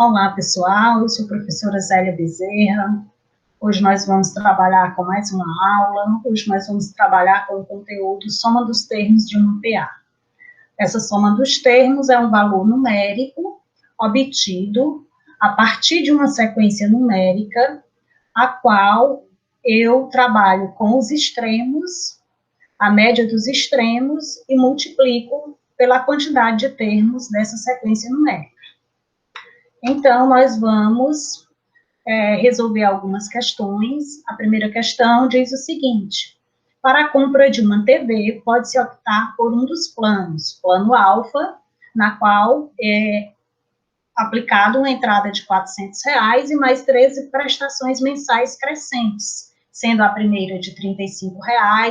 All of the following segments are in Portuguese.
Olá, pessoal, eu sou a professora Zélia Bezerra. Hoje nós vamos trabalhar com mais uma aula. Hoje nós vamos trabalhar com o conteúdo soma dos termos de uma PA. Essa soma dos termos é um valor numérico obtido a partir de uma sequência numérica, a qual eu trabalho com os extremos, a média dos extremos, e multiplico pela quantidade de termos dessa sequência numérica. Então, nós vamos resolver algumas questões. A primeira questão diz o seguinte: para a compra de uma TV, pode-se optar por um dos planos, plano alfa, na qual é aplicado uma entrada de R$400 e mais 13 prestações mensais crescentes, sendo a primeira de R$35,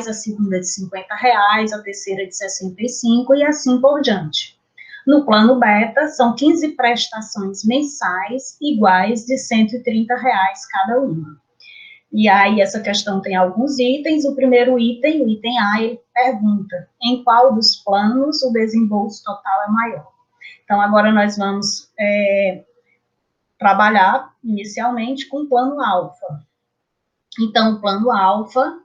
a segunda de R$50, a terceira de R$65 e assim por diante. No plano beta, são 15 prestações mensais iguais de R$130 cada uma. E aí, essa questão tem alguns itens. O primeiro item, o item A, ele pergunta em qual dos planos o desembolso total é maior. Então, agora nós vamos trabalhar inicialmente com o plano alfa. Então, o plano alfa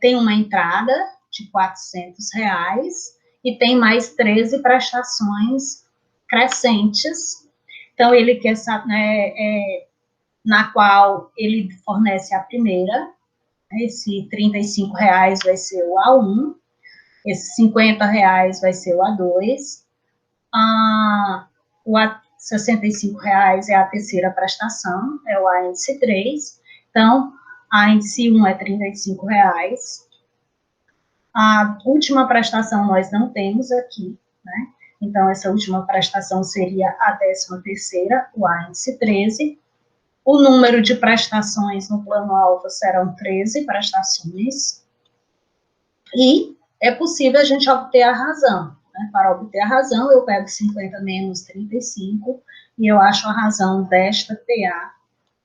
tem uma entrada de R$400 e tem mais 13 prestações crescentes. Então, ele quer saber, na qual ele fornece a primeira, esse R$35 vai ser o A1, esse R$50 vai ser o A2, o R$65 é a terceira prestação, é o A índice 3, então, a índice 1 é R$35. A última prestação nós não temos aqui, né? Então, essa última prestação seria a 13ª, o A índice 13. O número de prestações no plano alfa serão 13 prestações. E é possível a gente obter a razão, né? Para obter a razão, eu pego 50 menos 35 e eu acho a razão desta PA,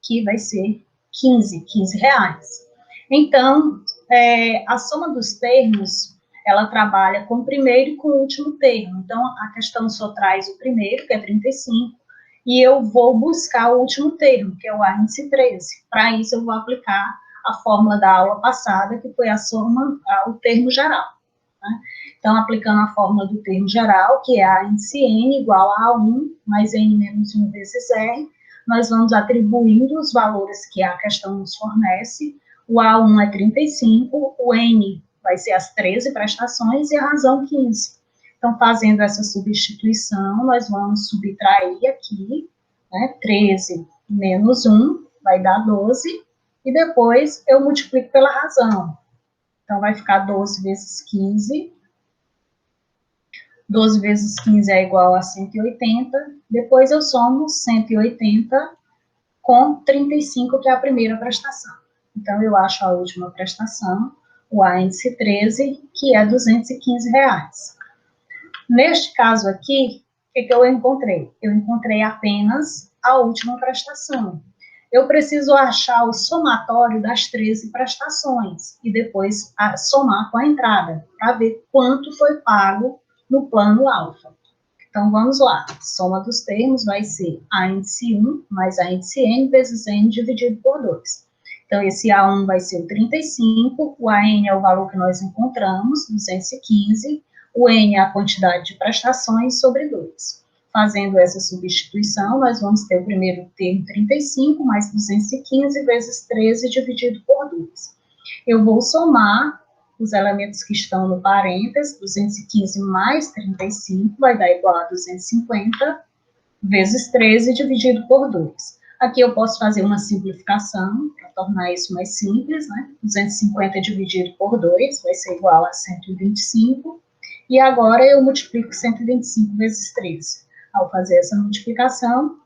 que vai ser R$15. Então, a soma dos termos, ela trabalha com o primeiro e com o último termo. Então, a questão só traz o primeiro, que é 35, e eu vou buscar o último termo, que é o A índice 13. Para isso, eu vou aplicar a fórmula da aula passada, que foi a soma, o termo geral, né? Então, aplicando a fórmula do termo geral, que é A índice N igual a A1 mais N menos 1 vezes R, nós vamos atribuindo os valores que a questão nos fornece. O A1 é 35, o N vai ser as 13 prestações e a razão 15. Então, fazendo essa substituição, nós vamos subtrair aqui, né, 13 menos 1 vai dar 12, e depois eu multiplico pela razão. Então, vai ficar 12 vezes 15. 12 vezes 15 é igual a 180, depois eu somo 180 com 35, que é a primeira prestação. Então, eu acho a última prestação, o A índice 13, que é R$215. Neste caso aqui, o que eu encontrei? Eu encontrei apenas a última prestação. Eu preciso achar o somatório das 13 prestações e depois somar com a entrada, para ver quanto foi pago no plano alfa. Então, vamos lá. A soma dos termos vai ser A índice 1 mais A índice N vezes N dividido por 2. Então, esse A1 vai ser o 35, o AN é o valor que nós encontramos, 215, o N é a quantidade de prestações sobre 2. Fazendo essa substituição, nós vamos ter o primeiro termo 35 mais 215 vezes 13 dividido por 2. Eu vou somar os elementos que estão no parênteses, 215 mais 35 vai dar igual a 250 vezes 13 dividido por 2. Aqui eu posso fazer uma simplificação para tornar isso mais simples, né? 250 dividido por 2 vai ser igual a 125. E agora eu multiplico 125 vezes 13. Ao fazer essa multiplicação,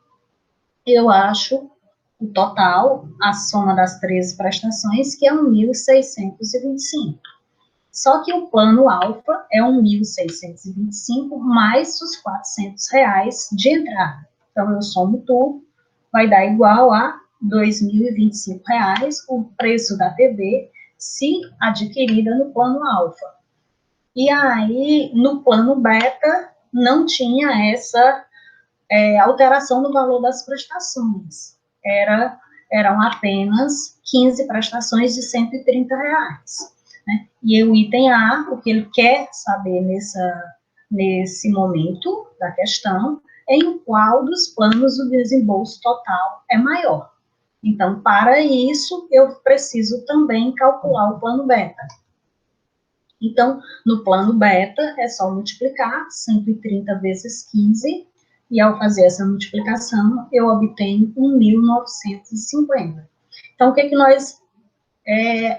eu acho o total, a soma das 13 prestações, que é 1.625. Só que o plano alfa é 1.625 mais os R$400 de entrada. Então, eu somo tudo, vai dar igual a R$2.025, o preço da TV, se adquirida no plano alfa. E aí, no plano beta, não tinha essa alteração no valor das prestações. Eram apenas 15 prestações de R$ 130. Né? E o item A, o que ele quer saber nesse momento da questão, é em qual dos planos o desembolso total é maior. Então, para isso, eu preciso também calcular o plano beta. Então, no plano beta, é só multiplicar 130 vezes 15, e ao fazer essa multiplicação, eu obtenho 1.950. Então, o que nós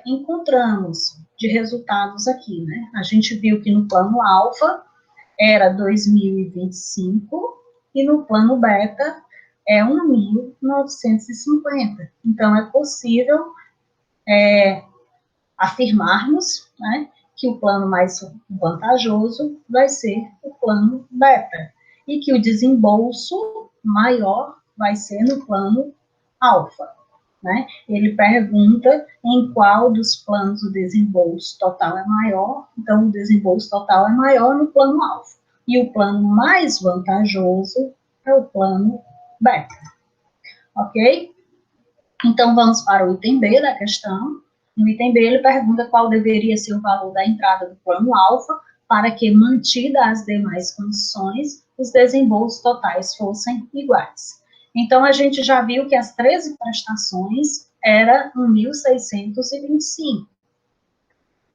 encontramos de resultados aqui, né? A gente viu que no plano alfa era 2.025 e no plano beta é 1.950. Então, é possível afirmarmos, né, que o plano mais vantajoso vai ser o plano beta e que o desembolso maior vai ser no plano alfa. Né? Ele pergunta em qual dos planos o desembolso total é maior, então o desembolso total é maior no plano alfa. E o plano mais vantajoso é o plano beta. Ok? Então, vamos para o item B da questão. No item B, ele pergunta qual deveria ser o valor da entrada do plano alfa para que, mantida as demais condições, os desembolsos totais fossem iguais. Então, a gente já viu que as 13 prestações eram 1.625.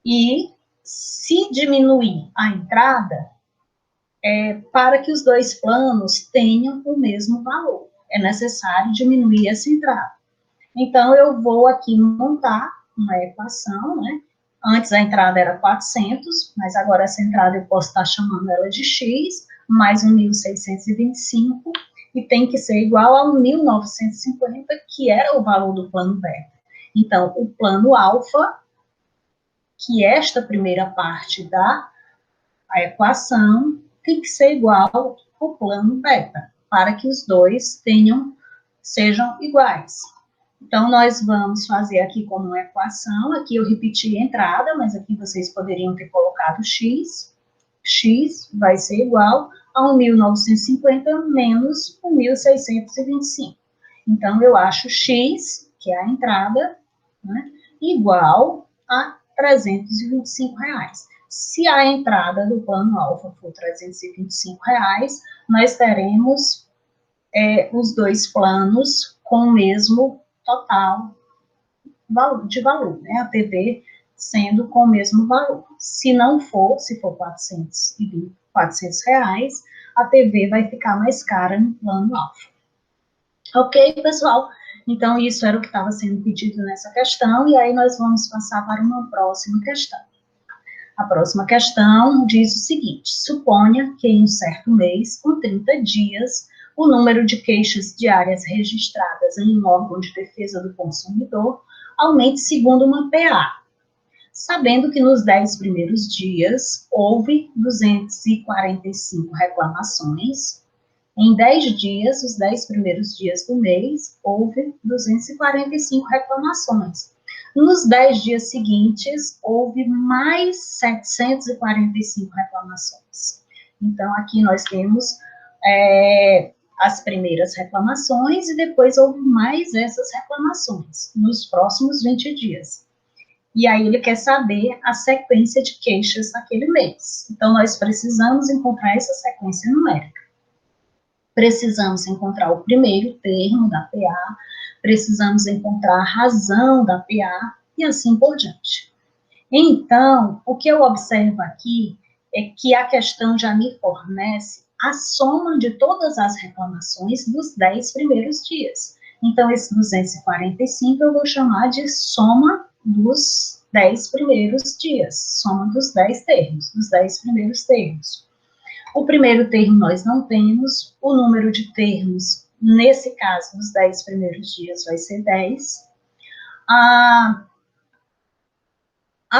E, se diminuir a entrada, para que os dois planos tenham o mesmo valor, é necessário diminuir essa entrada. Então, eu vou aqui montar uma equação, né? Antes a entrada era 400, mas agora essa entrada eu posso estar chamando ela de x, mais 1.625, e tem que ser igual a 1.950, que era o valor do plano beta. Então, o plano alfa, que é esta primeira parte da equação, tem que ser igual ao plano beta, para que os dois sejam iguais. Então, nós vamos fazer aqui como uma equação, aqui eu repeti a entrada, mas aqui vocês poderiam ter colocado x. X vai ser igual a 1.950 menos 1.625. Então, eu acho x, que é a entrada, né, igual a R$325. Se a entrada do plano alfa for R$325, nós teremos os dois planos com o mesmo total de valor, né? A TV sendo com o mesmo valor. Se não for, se for R$400, a TV vai ficar mais cara no plano alfa. Ok, pessoal? Então, isso era o que estava sendo pedido nessa questão, e aí nós vamos passar para uma próxima questão. A próxima questão diz o seguinte: suponha que em um certo mês, com 30 dias, o número de queixas diárias registradas em um órgão de defesa do consumidor aumente segundo uma PA, sabendo que nos 10 primeiros dias houve 245 reclamações. Em 10 dias, os 10 primeiros dias do mês, houve 245 reclamações. Nos 10 dias seguintes, houve mais 745 reclamações. Então, aqui nós temos as primeiras reclamações e depois houve mais essas reclamações nos próximos 20 dias. E aí ele quer saber a sequência de queixas naquele mês. Então, nós precisamos encontrar essa sequência numérica. Precisamos encontrar o primeiro termo da PA, precisamos encontrar a razão da PA e assim por diante. Então, o que eu observo aqui é que a questão já me fornece a soma de todas as reclamações dos 10 primeiros dias. Então, esse 245 eu vou chamar de soma dos 10 primeiros dias, soma dos 10 termos, dos 10 primeiros termos. O primeiro termo nós não temos, o número de termos, nesse caso, nos 10 primeiros dias vai ser 10. A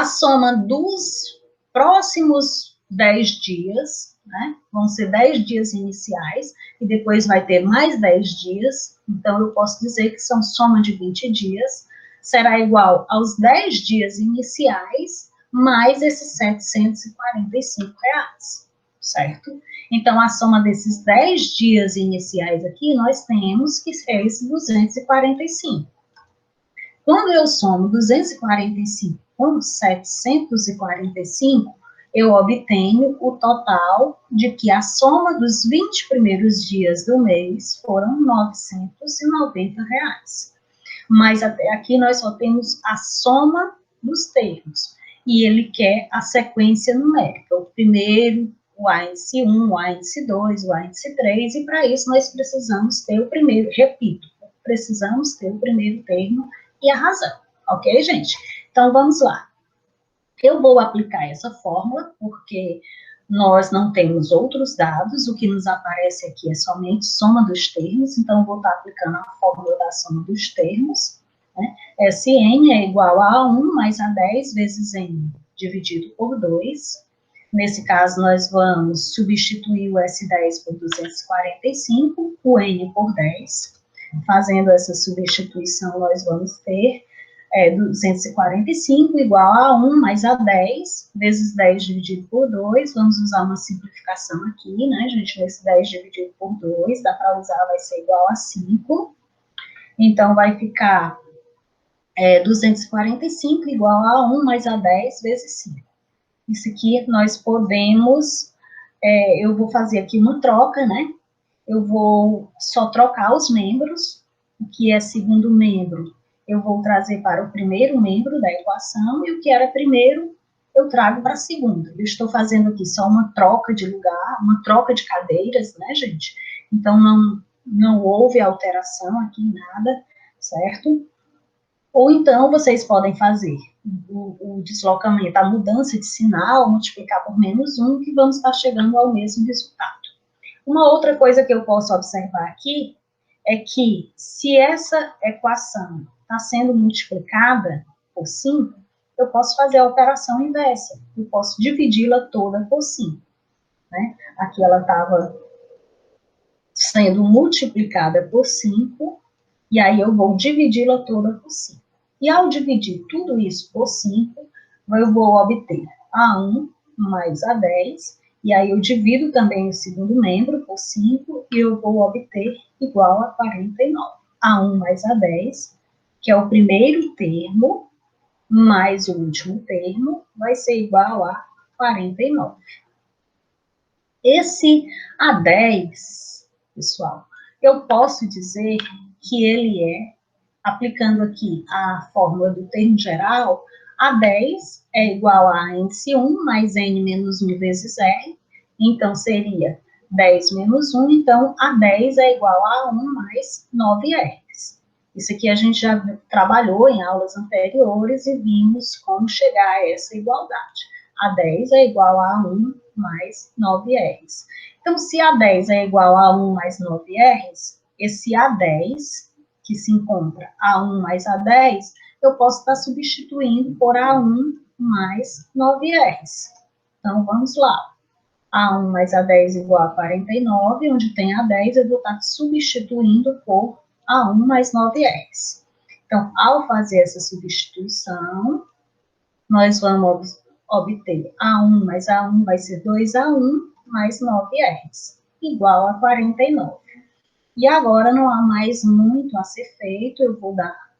soma dos próximos 10 dias, né, vão ser 10 dias iniciais, e depois vai ter mais 10 dias, então eu posso dizer que são soma de 20 dias, será igual aos 10 dias iniciais, mais esses R$745. certo? Então, a soma desses 10 dias iniciais aqui, nós temos que ser esse 245. Quando eu somo 245 com 745, eu obtenho o total de que a soma dos 20 primeiros dias do mês foram R$ 990. Mas até aqui nós só temos a soma dos termos. E ele quer a sequência numérica. O primeiro, o índice 1, o índice 2, o índice 3, e para isso nós precisamos ter o primeiro, repito, precisamos ter o primeiro termo e a razão, ok, gente? Então, vamos lá. Eu vou aplicar essa fórmula, porque nós não temos outros dados, o que nos aparece aqui é somente soma dos termos, então eu vou estar aplicando a fórmula da soma dos termos, né? Sn é igual a 1 mais A10 vezes N dividido por 2. Nesse caso, nós vamos substituir o S10 por 245, o N por 10. Fazendo essa substituição, nós vamos ter 245 igual a 1 mais A10, vezes 10 dividido por 2, vamos usar uma simplificação aqui, né, gente, esse 10 dividido por 2, dá para usar, vai ser igual a 5, então vai ficar 245 igual a 1 mais A10 vezes 5. Isso aqui nós podemos, eu vou fazer aqui uma troca, né, eu vou só trocar os membros, o que é segundo membro, eu vou trazer para o primeiro membro da equação, e o que era primeiro, eu trago para a segunda. Eu estou fazendo aqui só uma troca de lugar, uma troca de cadeiras, né, gente? Então, não houve alteração aqui em nada, certo? Ou então, vocês podem fazer o deslocamento, a mudança de sinal, multiplicar por menos 1, que vamos estar chegando ao mesmo resultado. Uma outra coisa que eu posso observar aqui é que, se essa equação está sendo multiplicada por 5, eu posso fazer a operação inversa. Eu posso dividi-la toda por 5. Né? Aqui ela estava sendo multiplicada por 5, e aí eu vou dividi-la toda por 5. E ao dividir tudo isso por 5, eu vou obter A1 mais A10, e aí eu divido também o segundo membro por 5, e eu vou obter igual a 49. A1 mais A10, que é o primeiro termo, mais o último termo, vai ser igual a 49. Esse A10, pessoal, eu posso dizer que ele aplicando aqui a fórmula do termo geral, A10 é igual a índice 1 mais N menos 1 vezes R, então seria 10 menos 1, então A10 é igual a 1 mais 9R. Isso aqui a gente já trabalhou em aulas anteriores e vimos como chegar a essa igualdade. A10 é igual a 1 mais 9Rs. Então, se A10 é igual a 1 mais 9Rs, esse A10, que se encontra A1 mais A10, eu posso estar substituindo por A1 mais 9Rs. Então, vamos lá. A1 mais A10 igual a 49, onde tem A10, eu vou estar substituindo por A1 mais 9Rs. Então, ao fazer essa substituição, nós vamos obter A1 mais A1 vai ser 2A1 mais 9Rs, igual a 49. E agora não há mais muito a ser feito, eu vou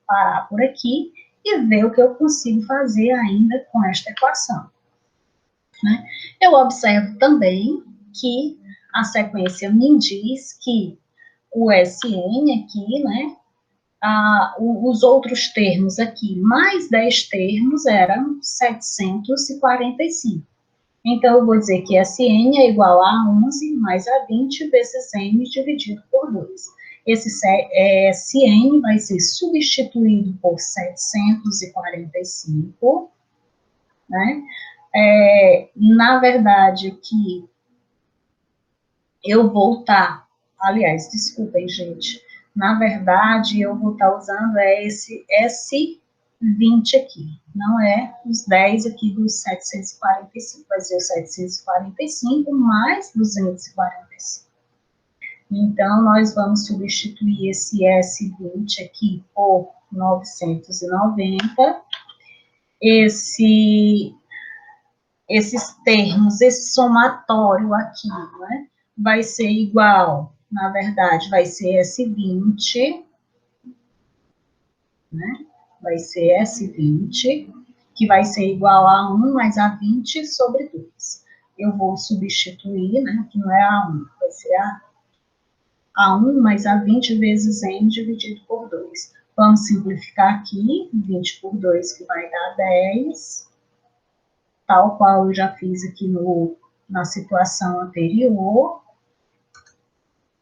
parar por aqui e ver o que eu consigo fazer ainda com esta equação. Né? Eu observo também que a sequência me diz que o Sn aqui, né, os outros termos aqui, mais 10 termos, eram 745. Então, eu vou dizer que Sn é igual a 11 mais a 20 vezes n dividido por 2. Esse Sn vai ser substituído por 745, né? Na verdade, aqui, eu vou estar, aliás, desculpem, gente, na verdade, eu vou estar usando esse S20 aqui, não é os 10 aqui dos 745, vai ser 745 mais 245. Então, nós vamos substituir esse S20 aqui por 990, esse esses termos, esse somatório aqui, né, vai ser igual, na verdade, vai ser S20, né, vai ser S20, que vai ser igual a 1 mais A20 sobre 2. Eu vou substituir, né, que não é A1, vai ser A1 mais A20 vezes N dividido por 2. Vamos simplificar aqui, 20 por 2, que vai dar 10, tal qual eu já fiz aqui na situação anterior.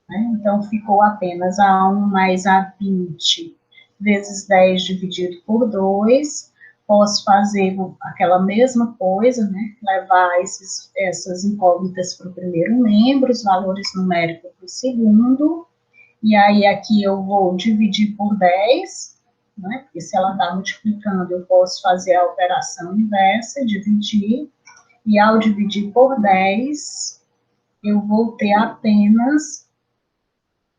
Né? Então, ficou apenas A1 mais A20 vezes 10 dividido por 2. Posso fazer aquela mesma coisa, né? Levar essas incógnitas para o primeiro membro, os valores numéricos para o segundo. E aí, aqui eu vou dividir por 10, né? Porque se ela está multiplicando, eu posso fazer a operação inversa, dividir. E ao dividir por 10, eu vou ter apenas,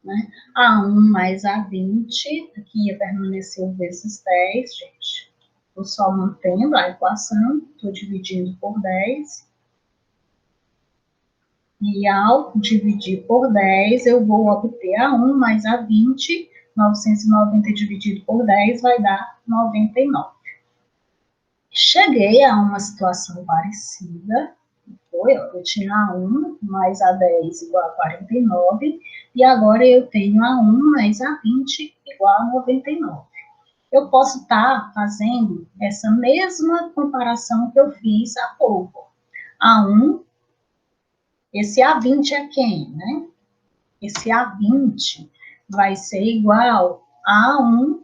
né, A1 mais A20, aqui ia permanecer vezes 10, gente. Estou só mantendo a equação, estou dividindo por 10. E ao dividir por 10, eu vou obter A1 mais A20, 990 dividido por 10 vai dar 99. Cheguei a uma situação parecida, eu tinha A1 mais A10 igual a 49, e agora eu tenho A1 mais A20 igual a 99. Eu posso estar fazendo essa mesma comparação que eu fiz há pouco. A1, esse A20 é quem, né? Esse A20 vai ser igual a A1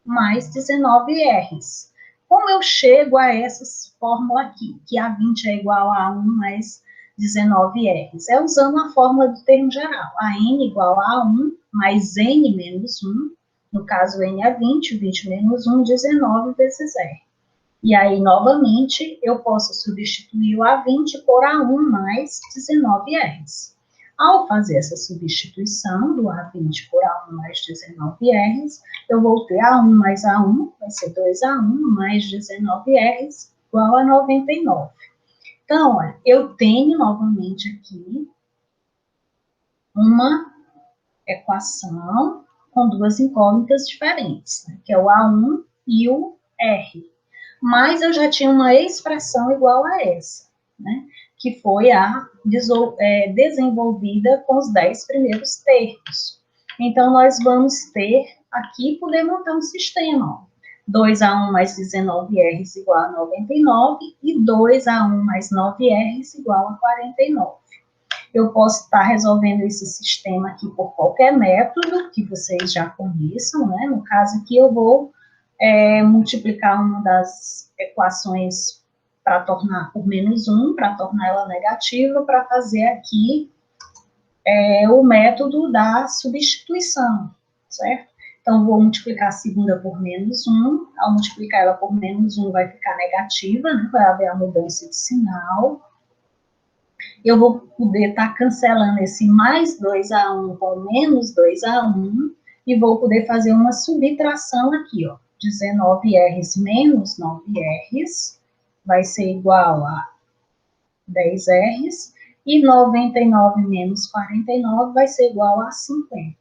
mais 19Rs. Como eu chego a essas fórmulas aqui, que A20 é igual a 1 mais 19Rs? É usando a fórmula do termo geral. A N igual a 1 mais N menos 1. No caso, N é 20, 20 menos 1, 19 vezes R. E aí, novamente, eu posso substituir o A20 por A1 mais 19Rs. Ao fazer essa substituição do A20 por A1 mais 19Rs, eu vou ter A1 mais A1, vai ser 2A1 mais 19Rs, igual a 99. Então, olha, eu tenho novamente aqui uma equação com duas incógnitas diferentes, né, que é o A1 e o R. Mas eu já tinha uma expressão igual a essa, né, que foi a desenvolvida com os 10 primeiros termos. Então, nós vamos ter aqui, poder montar um sistema, ó. 2A1 mais 19Rs igual a 99 e 2A1 mais 9Rs igual a 49. Eu posso estar resolvendo esse sistema aqui por qualquer método que vocês já conheçam, né? No caso aqui, eu vou multiplicar uma das equações para tornar por menos 1, para tornar ela negativa, para fazer aqui o método da substituição, certo? Então, vou multiplicar a segunda por menos 1, ao multiplicar ela por menos 1 vai ficar negativa, né? Vai haver a mudança de sinal. Eu vou poder estar cancelando esse mais 2A1 com menos 2A1, e vou poder fazer uma subtração aqui, ó. 19Rs menos 9Rs vai ser igual a 10Rs, e 99 menos 49 vai ser igual a 50.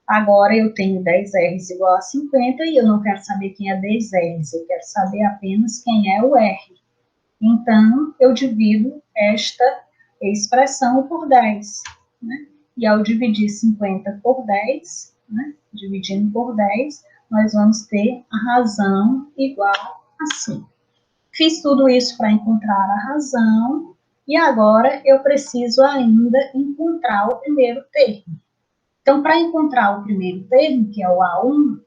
Agora eu tenho 10Rs igual a 50 e eu não quero saber quem é 10Rs, eu quero saber apenas quem é o R. Então, eu divido esta expressão por 10, né? E ao dividir 50 por 10, né? Dividindo por 10, nós vamos ter a razão igual a 5. Fiz tudo isso para encontrar a razão, e agora eu preciso ainda encontrar o primeiro termo. Então, para encontrar o primeiro termo, que é o A1,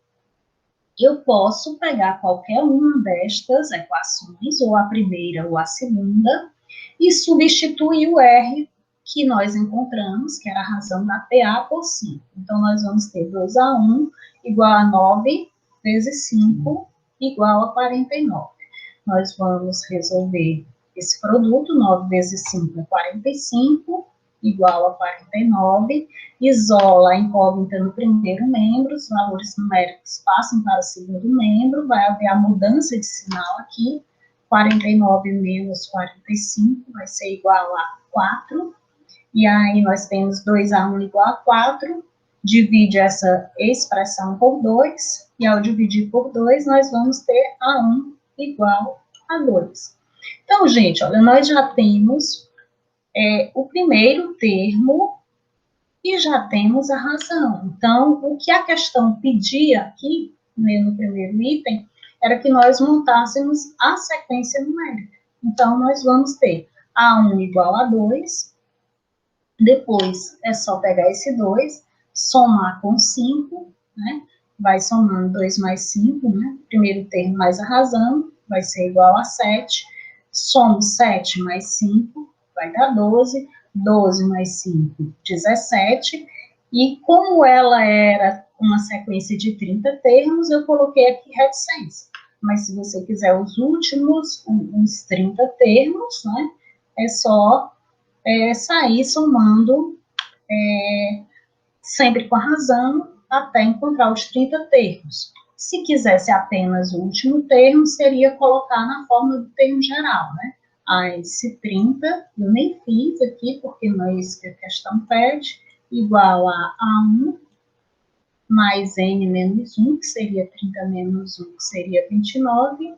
eu posso pegar qualquer uma destas equações, ou a primeira ou a segunda, e substituir o R que nós encontramos, que era a razão da PA, por 5. Então, nós vamos ter 2A1 igual a 9 vezes 5 igual a 49. Nós vamos resolver esse produto, 9 vezes 5 é 45, igual a 49, isola a incógnita no primeiro membro, os valores numéricos passam para o segundo membro, vai haver a mudança de sinal aqui, 49 menos 45 vai ser igual a 4. E aí nós temos 2A1 igual a 4. Divide essa expressão por 2. E ao dividir por 2, nós vamos ter A1 igual a 2. Então, gente, olha, nós já temos o primeiro termo e já temos a razão. Então, o que a questão pedia aqui, né, no primeiro item, era que nós montássemos a sequência numérica. Então, nós vamos ter A1 igual a 2, depois é só pegar esse 2, somar com 5, né? Vai somando 2 mais 5, né? Primeiro termo mais a razão, vai ser igual a 7. Somo 7 mais 5, vai dar 12. 12 mais 5, 17. E como ela era uma sequência de 30 termos, eu coloquei aqui reticência. Mas se você quiser os últimos, uns 30 termos, né? É só sair somando sempre com a razão até encontrar os 30 termos. Se quisesse apenas o último termo, seria colocar na forma do termo geral, né? Esse 30, eu nem fiz aqui, porque não é isso que a questão pede, igual a A1 mais N menos 1, que seria 30 menos 1, que seria 29,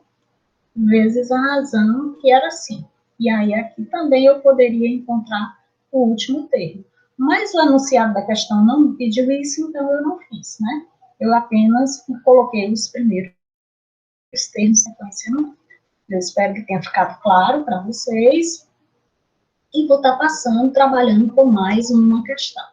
vezes a razão, que era 5. E aí aqui também eu poderia encontrar o último termo. Mas o enunciado da questão não me pediu isso, então eu não fiz, né? Eu apenas coloquei os primeiros termos em sequência numérica. Eu espero que tenha ficado claro para vocês. E vou estar passando, trabalhando com mais uma questão.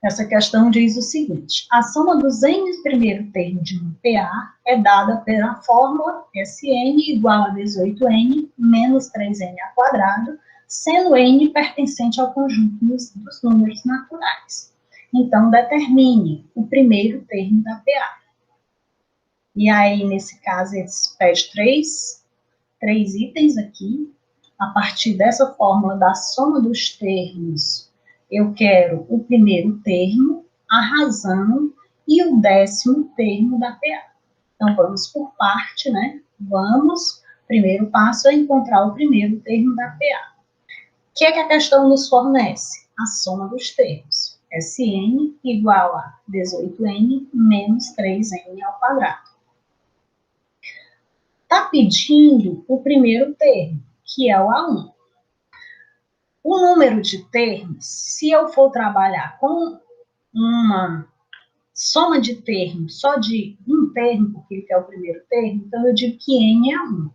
Essa questão diz o seguinte: a soma dos n primeiro termo de um PA é dada pela fórmula Sn igual a 18n menos 3n ao quadrado, sendo n pertencente ao conjunto dos números naturais. Então, determine o primeiro termo da PA. E aí, nesse caso, eles pedem três itens aqui. A partir dessa fórmula da soma dos termos, eu quero o primeiro termo, a razão e o 10º termo da PA. Então, vamos por parte, né? Vamos, primeiro passo é encontrar o primeiro termo da PA. O que é que a questão nos fornece? A soma dos termos. Sn igual a 18n menos 3n ao quadrado. Está pedindo o primeiro termo, que é o A1. O número de termos, se eu for trabalhar com uma soma de termos, só de um termo, porque ele é o primeiro termo, então eu digo que n é 1,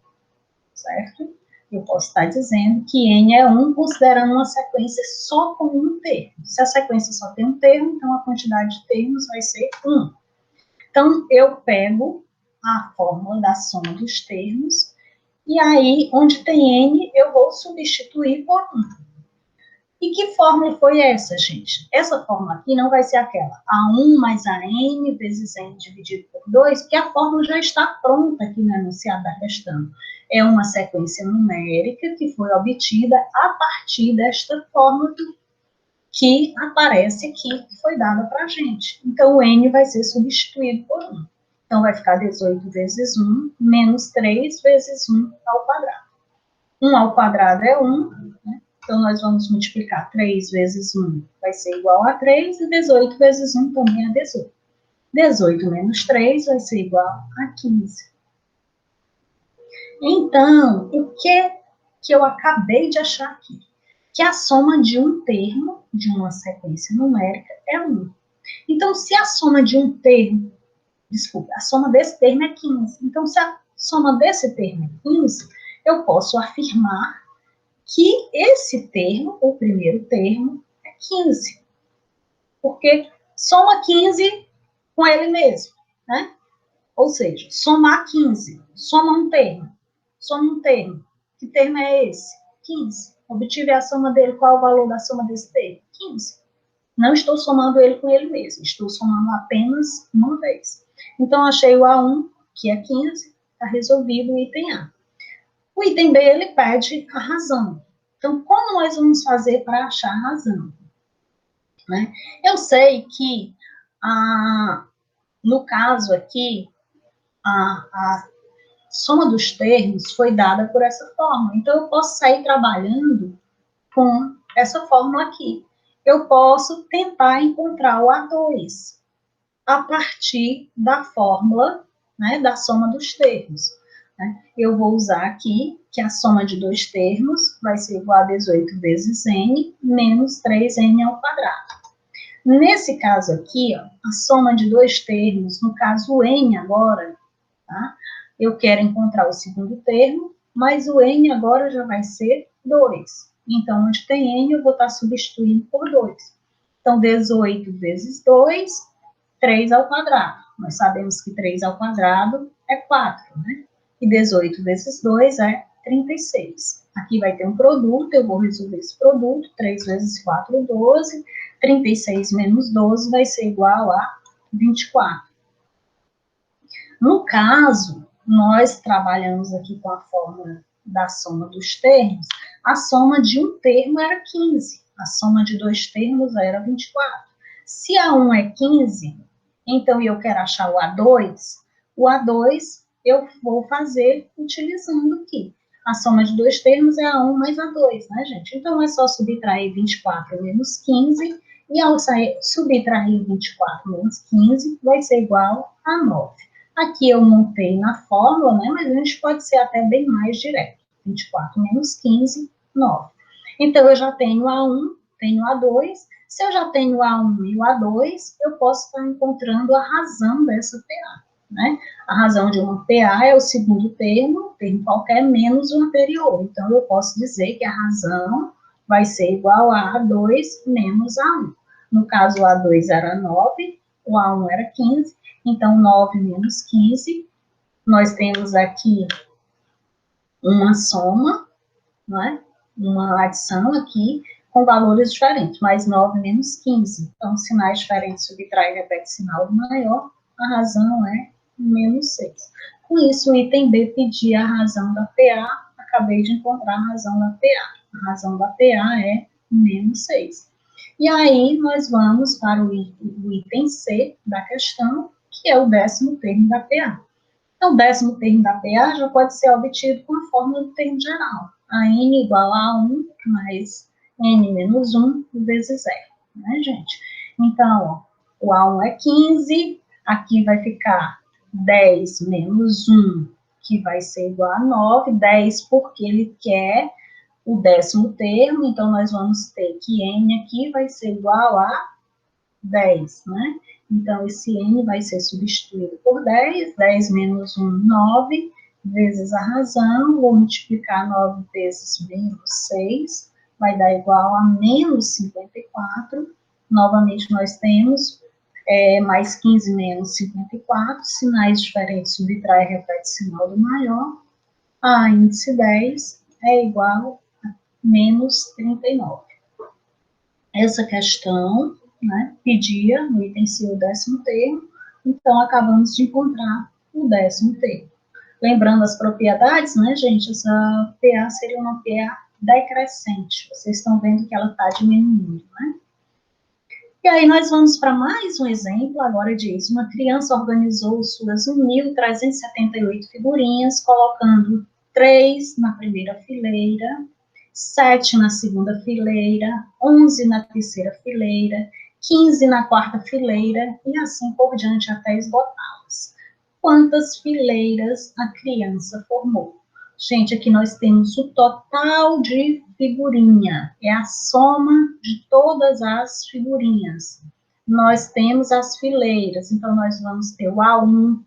certo? Eu posso estar dizendo que n é 1, considerando uma sequência só com um termo. Se a sequência só tem um termo, então a quantidade de termos vai ser 1. Então, eu pego a fórmula da soma dos termos, e aí, onde tem n, eu vou substituir por 1. E que fórmula foi essa, gente? Essa fórmula aqui não vai ser aquela A1 mais AN vezes N dividido por 2, porque a fórmula já está pronta aqui no enunciado da questão. É uma sequência numérica que foi obtida a partir desta fórmula que aparece aqui, que foi dada para a gente. Então, o N vai ser substituído por 1. Então, vai ficar 18 vezes 1 menos 3 vezes 1 ao quadrado. 1 ao quadrado é 1, né? Então, nós vamos multiplicar 3 vezes 1, vai ser igual a 3, e 18 vezes 1 também é 18. 18 menos 3 vai ser igual a 15. Então, o que eu acabei de achar aqui? Que a soma de um termo, de uma sequência numérica, é 1. Então, se a soma de um termo, a soma desse termo é 15. Então, se a soma desse termo é 15, eu posso afirmar que esse termo, o primeiro termo, é 15. Porque soma 15 com ele mesmo, né? Ou seja, somar 15, soma um termo. Que termo é esse? 15. Obtive a soma dele, qual é o valor da soma desse termo? 15. Não estou somando ele com ele mesmo, estou somando apenas uma vez. Então, achei o A1, que é 15, está resolvido o item A. O item B, ele pede a razão. Então, como nós vamos fazer para achar a razão? Né? Eu sei que, no caso aqui, a soma dos termos foi dada por essa fórmula. Então, eu posso sair trabalhando com essa fórmula aqui. Eu posso tentar encontrar o A2 a partir da fórmula, né, da soma dos termos. Né? Eu vou usar aqui que a soma de dois termos vai ser igual a 18 vezes n menos 3n ao quadrado. Nesse caso aqui, ó, a soma de dois termos, no caso o n agora, tá? Eu quero encontrar o segundo termo, mas o n agora já vai ser 2. Então, onde tem n, eu vou estar substituindo por 2. Então, 18 vezes 2, 3 ao quadrado. Nós sabemos que 3 ao quadrado é 4, né? E 18 vezes 2 é 36. Aqui vai ter um produto, eu vou resolver esse produto. 3 vezes 4, 12. 36 menos 12 vai ser igual a 24. No caso, nós trabalhamos aqui com a fórmula da soma dos termos. A soma de um termo era 15. A soma de dois termos era 24. Se A1 é 15, então eu quero achar o A2 eu vou fazer utilizando aqui. A soma de dois termos é A1 mais A2, né, gente? Então, é só subtrair 24 menos 15, e ao subtrair 24 menos 15, vai ser igual a 9. Aqui eu montei na fórmula, né, mas a gente pode ser até bem mais direto. 24 menos 15, 9. Então, eu já tenho A1, tenho A2. Se eu já tenho o A1 e o A2, eu posso estar encontrando a razão dessa PA. Né? A razão de uma PA é o segundo termo qualquer menos o anterior. Então, eu posso dizer que a razão vai ser igual a A2 menos A1. No caso, o A2 era 9, o A1 era 15, então 9 menos 15, nós temos aqui uma soma, né? Uma adição aqui, com valores diferentes, mais 9 menos 15. Então, sinais diferentes subtrai e repete sinal do maior, a razão é menos 6. Com isso, o item B pedia a razão da PA, acabei de encontrar a razão da PA. A razão da PA é menos 6. E aí, nós vamos para o item C da questão, que é o 10º termo da PA. Então, o 10º termo da PA já pode ser obtido com a fórmula do termo geral. A n igual a 1 mais n menos 1 vezes 0, né, gente? Então, ó, o A1 é 15, aqui vai ficar 10 menos 1, que vai ser igual a 9, 10 porque ele quer o 10º termo, então nós vamos ter que n aqui vai ser igual a 10, né? Então, esse n vai ser substituído por 10, 10 menos 1, 9, vezes a razão, vou multiplicar 9 vezes menos 6, vai dar igual a menos 54, novamente nós temos mais 15 menos 54, sinais diferentes, subtrai e repete sinal do maior, a índice 10 é igual a menos 39. Essa questão, né, pedia no item C o 10º termo, então acabamos de encontrar o 10º termo. Lembrando as propriedades, né, gente, essa PA seria uma PA decrescente, vocês estão vendo que ela está diminuindo, né? E aí nós vamos para mais um exemplo, agora diz, uma criança organizou suas 1.378 figurinhas, colocando 3 na primeira fileira, 7 na segunda fileira, 11 na terceira fileira, 15 na quarta fileira, e assim por diante até esgotá-las. Quantas fileiras a criança formou? Gente, aqui nós temos o total de figurinha, é a soma de todas as figurinhas. Nós temos as fileiras, então nós vamos ter o A1,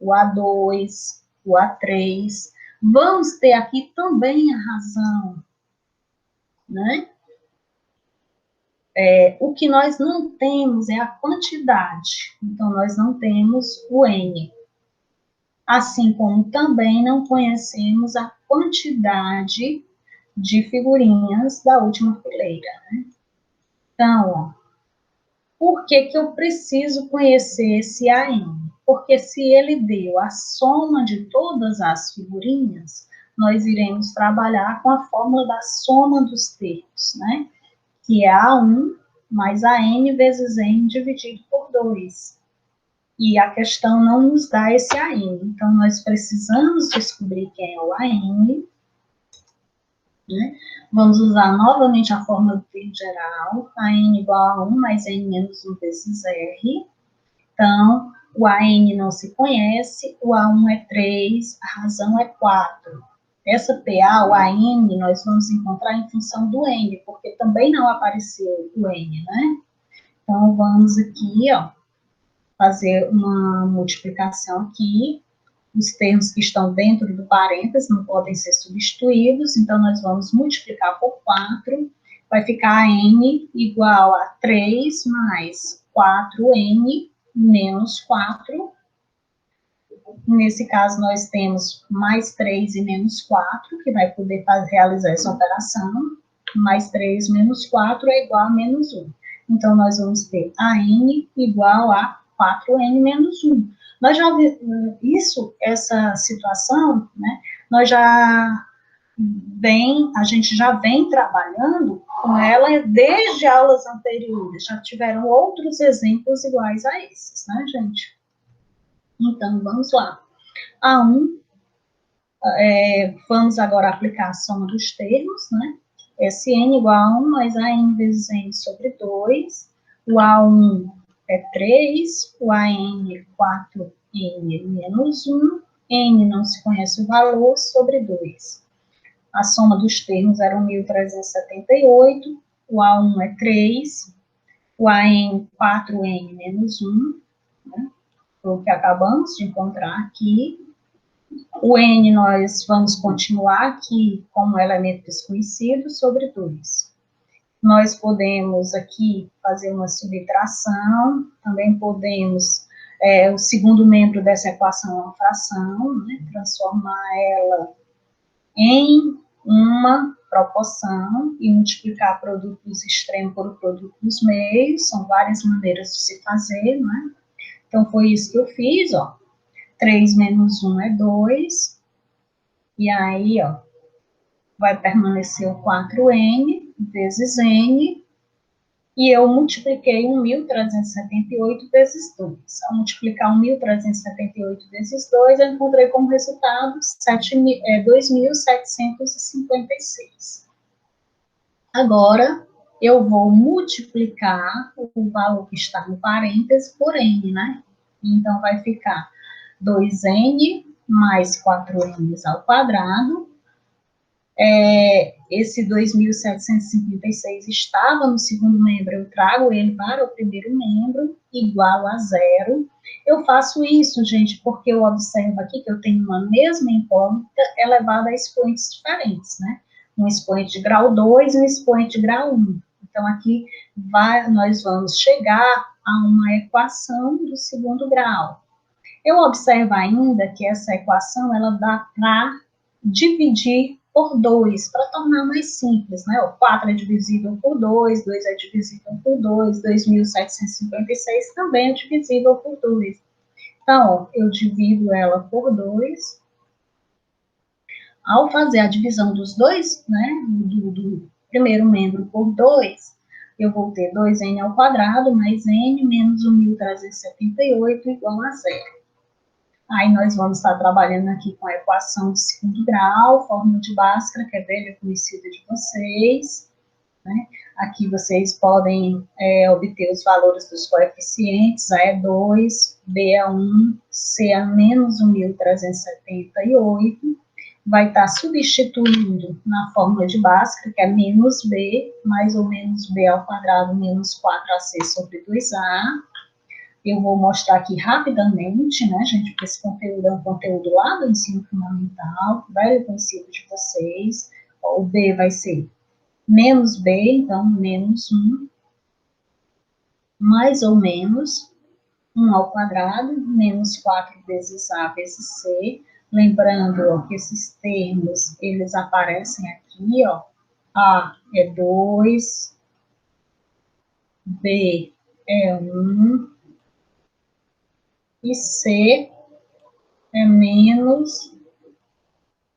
o A2, o A3. Vamos ter aqui também a razão, né? O que nós não temos é a quantidade, então nós não temos o N. Assim como também não conhecemos a quantidade de figurinhas da última fileira, né? Então, ó, por que que eu preciso conhecer esse AN? Porque se ele deu a soma de todas as figurinhas, nós iremos trabalhar com a fórmula da soma dos termos, né? Que é A1 mais AN vezes N dividido por 2. E a questão não nos dá esse AN. Então, nós precisamos descobrir quem é o AN, né? Vamos usar novamente a fórmula do termo geral, AN igual a 1 mais N menos 1 vezes R. Então, o AN não se conhece, o A1 é 3, a razão é 4. Essa PA, o AN, nós vamos encontrar em função do N, porque também não apareceu o N, né? Então, vamos aqui, ó, fazer uma multiplicação aqui. Os termos que estão dentro do parênteses não podem ser substituídos, então nós vamos multiplicar por 4, vai ficar N igual a 3 mais 4N menos 4. Nesse caso, nós temos mais 3 e menos 4, que vai poder realizar essa operação. Mais 3 menos 4 é igual a menos 1. Então, nós vamos ter AN igual a 4N menos 1. Nós já essa situação, né, a gente já vem trabalhando com ela desde aulas anteriores. Já tiveram outros exemplos iguais a esses, né, gente? Então, vamos lá. A1, vamos agora aplicar a soma dos termos, né? Sn igual a 1 mais AN vezes N sobre 2. O A1 é 3, o AN é 4N menos 1. N não se conhece o valor, sobre 2. A soma dos termos era 1.378. O A1 é 3, o AN 4N menos 1, né? Foi o que acabamos de encontrar aqui. O N nós vamos continuar aqui como elemento desconhecido sobre 2. Nós podemos aqui fazer uma subtração, também podemos, o segundo membro dessa equação é uma fração, né, transformar ela em uma proporção e multiplicar produtos extremos por produtos meios, são várias maneiras de se fazer, né? Então, foi isso que eu fiz, ó. 3 menos 1 é 2. E aí, ó, vai permanecer o 4N vezes N. E eu multipliquei 1.378 vezes 2. Ao multiplicar 1.378 vezes 2, eu encontrei como resultado 2.756. Agora, eu vou multiplicar o valor que está no parêntese por N, né? Então, vai ficar 2N mais 4N ao quadrado. Esse 2.756 estava no segundo membro, eu trago ele para o primeiro membro, igual a 0. Eu faço isso, gente, porque eu observo aqui que eu tenho uma mesma incógnita elevada a expoentes diferentes, né? Um expoente de grau 2 e um expoente de grau 1. Então, aqui nós vamos chegar a uma equação do segundo grau. Eu observo ainda que essa equação, ela dá para dividir por 2, para tornar mais simples, né? O 4 é divisível por 2, 2 é divisível por 2, 2.756 também é divisível por 2. Então, ó, eu divido ela por 2. Ao fazer a divisão dos dois, né, do primeiro membro por 2, eu vou ter 2n ao quadrado mais n menos 1.378 igual a 0. Aí nós vamos estar trabalhando aqui com a equação de segundo grau, fórmula de Bhaskara, que é velha conhecida de vocês, né? Aqui vocês podem obter os valores dos coeficientes, A é 2, B é 1, C é menos 1.378, vai estar substituindo na fórmula de Bhaskara, que é menos B, mais ou menos B ao quadrado, menos 4AC sobre 2A. Eu vou mostrar aqui rapidamente, né, gente, porque esse conteúdo é um conteúdo lá do ensino fundamental, velho conhecido de vocês. O B vai ser menos B, então menos 1, mais ou menos 1 ao quadrado, menos 4 vezes A vezes C. Lembrando, ó, que esses termos, eles aparecem aqui, ó. A é 2, B é 1, e C é menos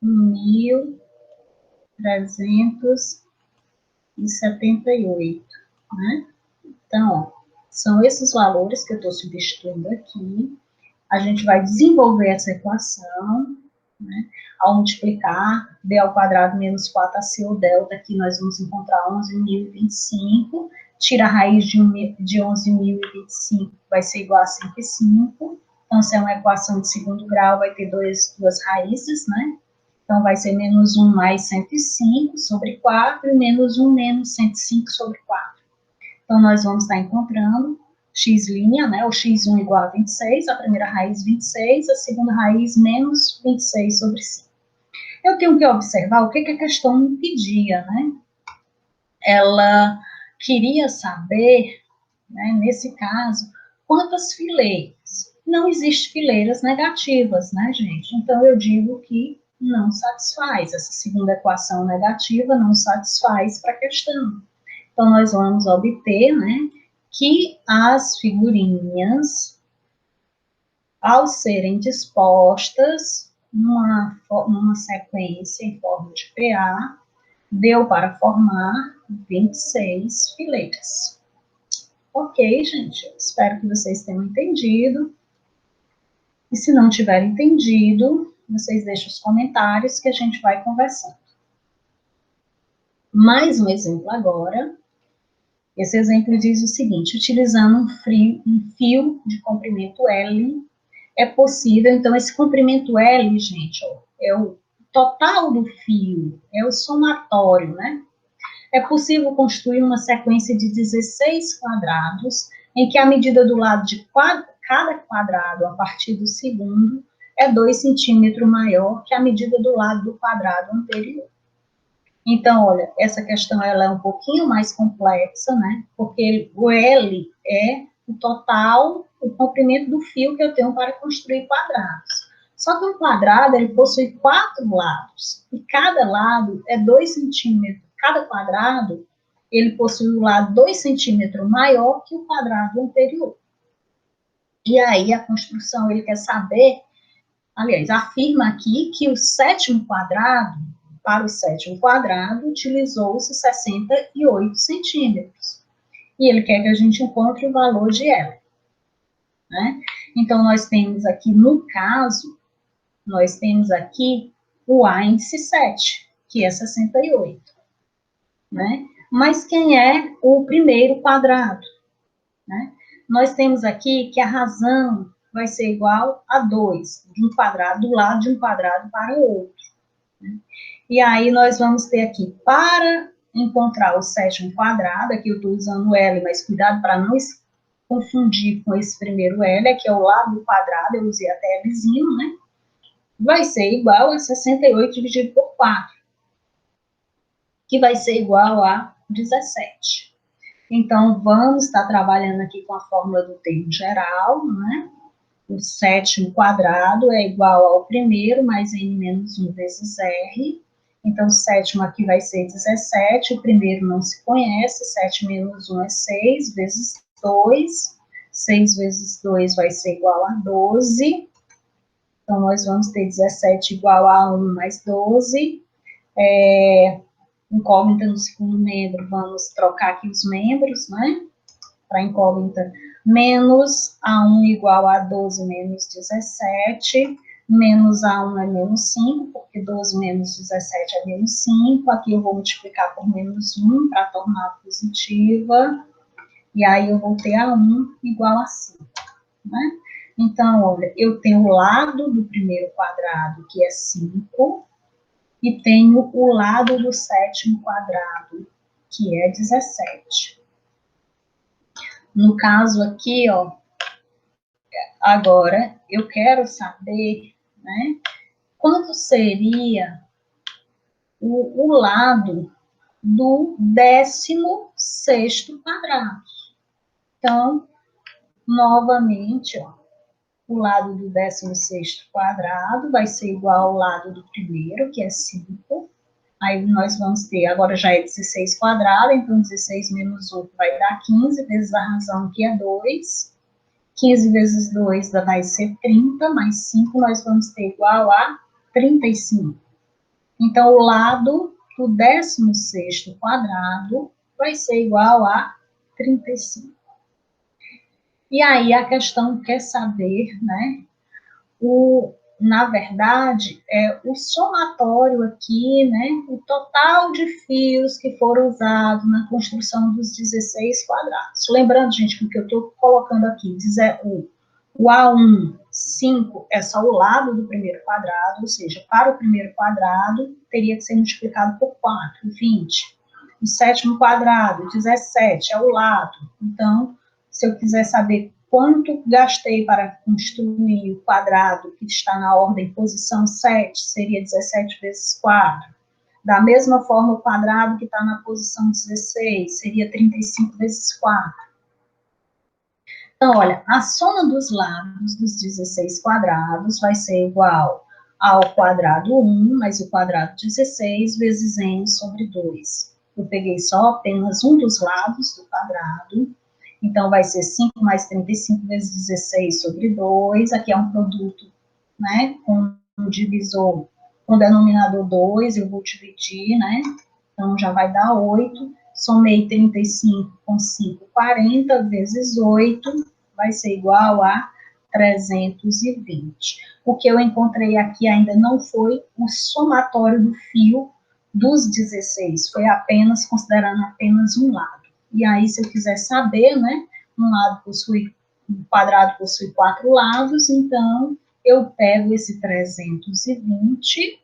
1.378, né? Então, ó, São esses valores que eu estou substituindo aqui. A gente vai desenvolver essa equação, né? Ao multiplicar d ao quadrado menos 4ac, o delta, aqui nós vamos encontrar 11.025, tira a raiz de 11.025, vai ser igual a 105, então se é uma equação de segundo grau, vai ter duas raízes, né? Então vai ser menos 1 mais 105 sobre 4, e menos 1 menos 105 sobre 4. Então nós vamos estar encontrando x', né, o x1 igual a 26, a primeira raiz 26, a segunda raiz menos 26 sobre 5. Eu tenho que observar o que a questão me pedia, né? Ela queria saber, né, nesse caso, quantas fileiras. Não existem fileiras negativas, né, gente? Então eu digo que não satisfaz, essa segunda equação negativa não satisfaz para a questão. Então nós vamos obter, né, que as figurinhas, ao serem dispostas numa sequência em forma de PA, deu para formar 26 fileiras. Ok, gente, espero que vocês tenham entendido. E se não tiverem entendido, vocês deixem os comentários que a gente vai conversando. Mais um exemplo agora. Esse exemplo diz o seguinte: utilizando um fio de comprimento L, é possível, então esse comprimento L, gente, ó, é o total do fio, é o somatório, né? É possível construir uma sequência de 16 quadrados, em que a medida do lado de cada quadrado, a partir do segundo, é 2 centímetros maior que a medida do lado do quadrado anterior. Então, olha, essa questão ela é um pouquinho mais complexa, né? Porque o L é o total, o comprimento do fio que eu tenho para construir quadrados. Só que um quadrado, ele possui 4 lados, e cada lado é 2 centímetros. Cada quadrado, ele possui um lado 2 centímetros maior que o quadrado anterior. E aí, a construção, ele quer saber, aliás, afirma aqui que o sétimo quadrado, para o sétimo quadrado, utilizou-se 68 centímetros. E ele quer que a gente encontre o valor de L, né? Então, nós temos aqui, no caso, nós temos aqui o A índice 7, que é 68, né? Mas quem é o primeiro quadrado, né? Nós temos aqui que a razão vai ser igual a 2, de um quadrado do lado de um quadrado para o outro, né? E aí nós vamos ter aqui, para encontrar o sétimo quadrado, aqui eu estou usando o L, mas cuidado para não confundir com esse primeiro L, que é o lado do quadrado, eu usei até Lzinho, né? Vai ser igual a 68 dividido por 4, que vai ser igual a 17. Então, vamos estar trabalhando aqui com a fórmula do termo geral, né? O sétimo quadrado é igual ao primeiro, mais n menos 1 vezes r. Então, o sétimo aqui vai ser 17, o primeiro não se conhece, 7 menos 1 é 6, vezes 2. 6 vezes 2 vai ser igual a 12. Então, nós vamos ter 17 igual a 1 mais 12. Incógnita no segundo membro, vamos trocar aqui os membros, né? Para incógnita, menos A1 igual a 12 menos 17, menos A1 é menos 5, porque 12 menos 17 é menos 5, aqui eu vou multiplicar por menos 1 para tornar positiva, e aí eu vou ter A1 igual a 5, né? Então, olha, eu tenho o lado do primeiro quadrado, que é 5, e tenho o lado do sétimo quadrado, que é 17. No caso aqui, ó, agora eu quero saber, né, quanto seria o lado do 16º quadrado. Então, novamente, ó, o lado do 16º quadrado vai ser igual ao lado do primeiro, que é 5. Aí nós vamos ter, agora já é 16 quadrado, então 16 menos 8 vai dar 15, vezes a razão que é 2. 15 vezes 2 vai ser 30, mais 5 nós vamos ter igual a 35. Então, o lado do 16º quadrado vai ser igual a 35. E aí a questão quer saber, né, na verdade, o somatório aqui, né, o total de fios que foram usados na construção dos 16 quadrados. Lembrando, gente, que o que eu estou colocando aqui, o A1, 5, é só o lado do primeiro quadrado, ou seja, para o primeiro quadrado, teria que ser multiplicado por 4, 20. O sétimo quadrado, 17, é o lado. Então, se eu quiser saber quanto gastei para construir o quadrado que está na ordem posição 7, seria 17 vezes 4. Da mesma forma, o quadrado que está na posição 16 seria 35 vezes 4. Então, olha, a soma dos lados dos 16 quadrados vai ser igual ao quadrado 1, mais o quadrado 16, vezes n sobre 2. Eu peguei só apenas um dos lados do quadrado, então vai ser 5 mais 35 vezes 16 sobre 2, aqui é um produto, né, com um divisor, com denominador 2, eu vou dividir, né, então já vai dar 8, somei 35 com 5, 40, vezes 8, vai ser igual a 320. O que eu encontrei aqui ainda não foi o somatório do fio dos 16, foi apenas, considerando apenas um lado. E aí, se eu quiser saber, né, um quadrado possui 4 lados, então eu pego esse 320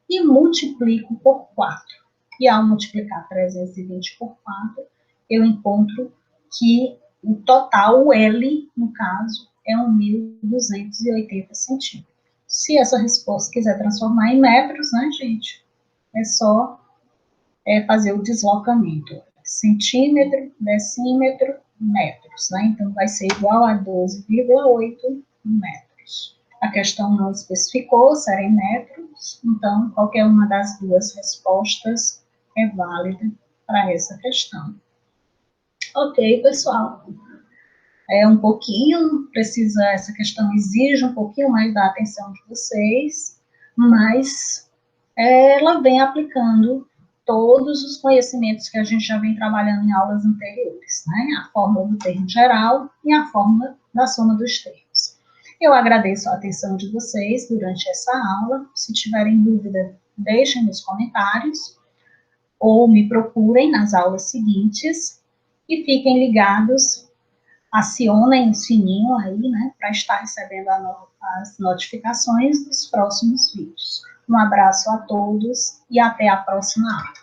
e multiplico por 4. E ao multiplicar 320 por 4, eu encontro que o total, o L, no caso, é 1.280 centímetros. Se essa resposta quiser transformar em metros, né, gente, é só fazer o deslocamento. Centímetro, decímetro, metros, né? Então, vai ser igual a 12,8 metros. A questão não especificou se era em metros, então, qualquer uma das duas respostas é válida para essa questão. Ok, pessoal. Essa questão exige um pouquinho mais da atenção de vocês, mas ela vem aplicando todos os conhecimentos que a gente já vem trabalhando em aulas anteriores, né? A fórmula do termo geral e a fórmula da soma dos termos. Eu agradeço a atenção de vocês durante essa aula. Se tiverem dúvida, deixem nos comentários ou me procurem nas aulas seguintes e fiquem ligados, acionem o sininho aí, né, para estar recebendo as notificações dos próximos vídeos. Um abraço a todos e até a próxima aula.